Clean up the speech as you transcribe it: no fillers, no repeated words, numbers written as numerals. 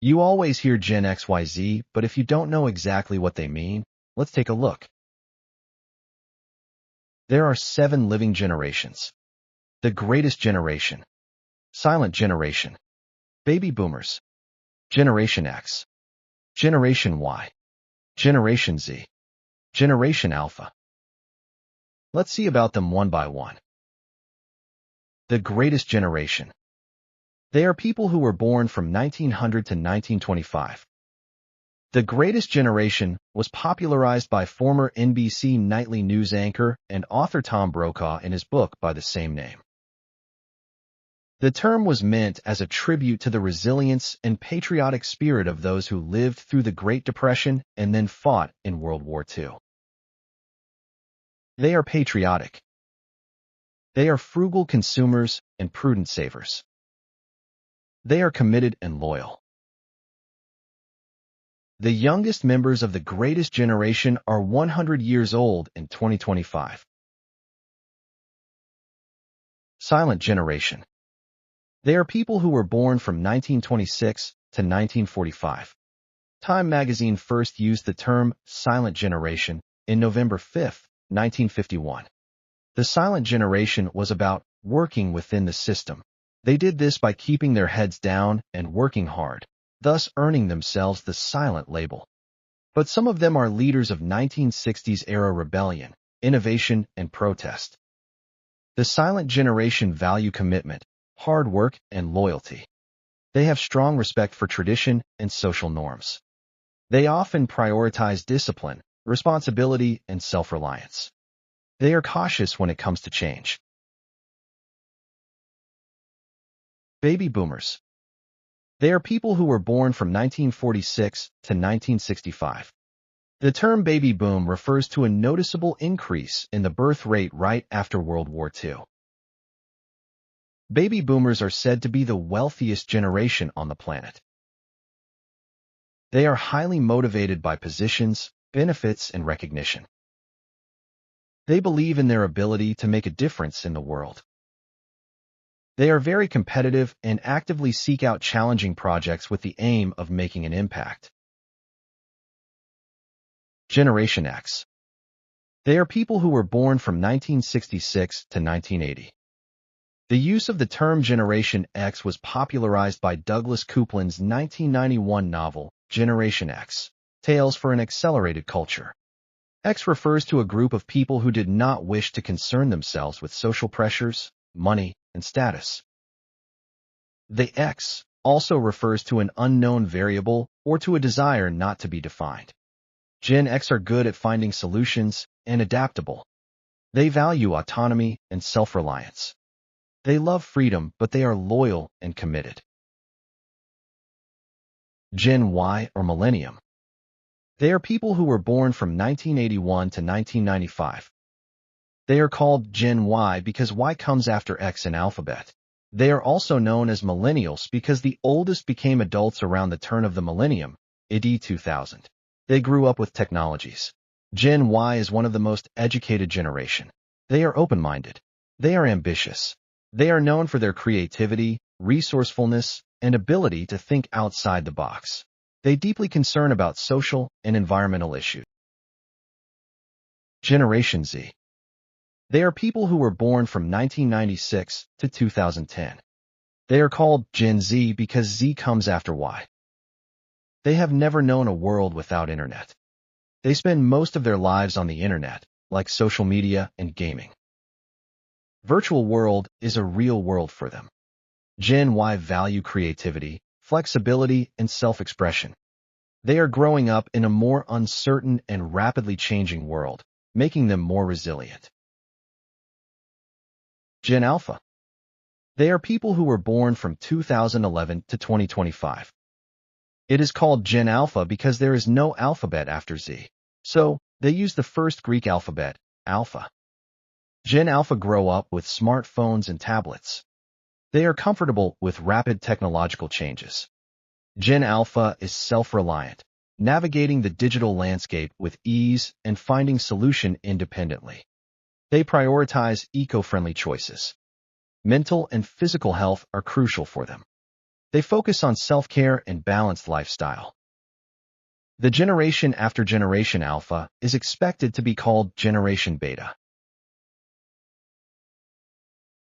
You always hear Gen XYZ, but if you don't know exactly what they mean, let's take a look. There are 7 living generations. The greatest generation. Silent generation. Baby boomers. Generation X. Generation Y. Generation Z. Generation Alpha. Let's see about them one by one. The greatest generation. They are people who were born from 1900 to 1925. The Greatest Generation was popularized by former NBC nightly news anchor and author Tom Brokaw in his book by the same name. The term was meant as a tribute to the resilience and patriotic spirit of those who lived through the Great Depression and then fought in World War II. They are patriotic. They are frugal consumers and prudent savers. They are committed and loyal. The youngest members of the Greatest Generation are 100 years old in 2025. Silent Generation. They are people who were born from 1926 to 1945. Time magazine first used the term silent generation in November 5, 1951. The silent generation was about working within the system. They did this by keeping their heads down and working hard, thus earning themselves the silent label. But some of them are leaders of 1960s-era rebellion, innovation, and protest. The silent generation value commitment, hard work, and loyalty. They have strong respect for tradition and social norms. They often prioritize discipline, responsibility, and self-reliance. They are cautious when it comes to change. Baby boomers. They are people who were born from 1946 to 1965. The term baby boom refers to a noticeable increase in the birth rate right after World War II. Baby boomers are said to be the wealthiest generation on the planet. They are highly motivated by positions, benefits, and recognition. They believe in their ability to make a difference in the world. They are very competitive and actively seek out challenging projects with the aim of making an impact. Generation X. They are people who were born from 1966 to 1980. The use of the term Generation X was popularized by Douglas Coupland's 1991 novel, Generation X, Tales for an Accelerated Culture. X refers to a group of people who did not wish to concern themselves with social pressures, money, and status. The X also refers to an unknown variable or to a desire not to be defined. Gen X are good at finding solutions and adaptable. They value autonomy and self-reliance. They love freedom, but they are loyal and committed. Gen Y or Millennium. They are people who were born from 1981 to 1995. They are called Gen Y because Y comes after X in alphabet. They are also known as millennials because the oldest became adults around the turn of the millennium, AD 2000. They grew up with technologies. Gen Y is one of the most educated generation. They are open-minded. They are ambitious. They are known for their creativity, resourcefulness, and ability to think outside the box. They deeply concern about social and environmental issues. Generation Z. They are people who were born from 1996 to 2010. They are called Gen Z because Z comes after Y. They have never known a world without internet. They spend most of their lives on the internet, like social media and gaming. Virtual world is a real world for them. Gen Y value creativity, flexibility, and self-expression. They are growing up in a more uncertain and rapidly changing world, making them more resilient. Gen Alpha. They are people who were born from 2011 to 2025. It is called Gen Alpha because there is no alphabet after Z, so they use the first Greek alphabet, Alpha. Gen Alpha grow up with smartphones and tablets. They are comfortable with rapid technological changes. Gen Alpha is self-reliant, navigating the digital landscape with ease and finding solution independently. They prioritize eco-friendly choices. Mental and physical health are crucial for them. They focus on self-care and balanced lifestyle. The generation after Generation Alpha is expected to be called Generation Beta.